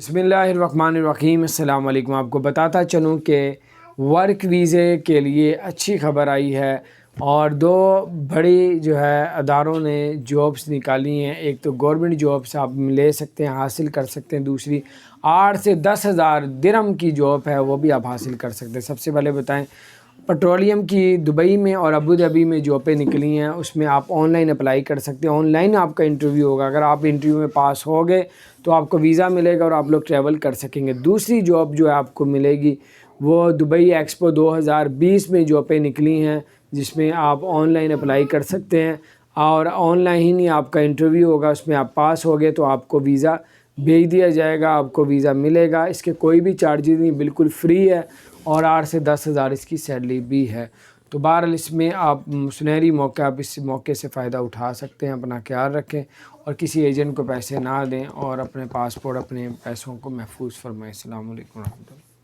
بسم اللہ الرحمن الرحیم۔ السلام علیکم۔ آپ کو بتاتا چلوں کہ ورک ویزے کے لیے اچھی خبر آئی ہے اور دو بڑی اداروں نے جابس نکالی ہیں۔ ایک تو گورنمنٹ جابس آپ لے سکتے ہیں، حاصل کر سکتے ہیں، دوسری 8 سے 10,000 درہم کی جاب ہے وہ بھی آپ حاصل کر سکتے ہیں۔ سب سے پہلے بتائیں، پیٹرولیم کی دبئی میں اور ابوظہبی میں جابیں نکلی ہیں، اس میں آپ آن لائن اپلائی کر سکتے ہیں۔ آن لائن آپ کا انٹرویو ہوگا، اگر آپ انٹرویو میں پاس ہو گئے تو آپ کو ویزا ملے گا اور آپ لوگ ٹریول کر سکیں گے۔ دوسری جاب جو ہے آپ کو ملے گی وہ دبئی ایکسپو 2020 میں جابیں نکلی ہیں، جس میں آپ آن لائن اپلائی کر سکتے ہیں اور آن لائن ہی آپ کا انٹرویو ہوگا، اس میں آپ پاس ہو گئے تو آپ کو ویزا بھیج دیا جائے گا، آپ کو ویزا ملے گا۔ اس کے کوئی بھی چارجز نہیں، بالکل فری ہے اور 8 سے 10,000 اس کی سیلری بھی ہے۔ تو بہرحال اس میں آپ سنہری موقع، آپ اس موقع سے فائدہ اٹھا سکتے ہیں۔ اپنا خیال رکھیں اور کسی ایجنٹ کو پیسے نہ دیں اور اپنے پاسپورٹ، اپنے پیسوں کو محفوظ فرمائیں۔ السلام علیکم ورحمۃ اللہ۔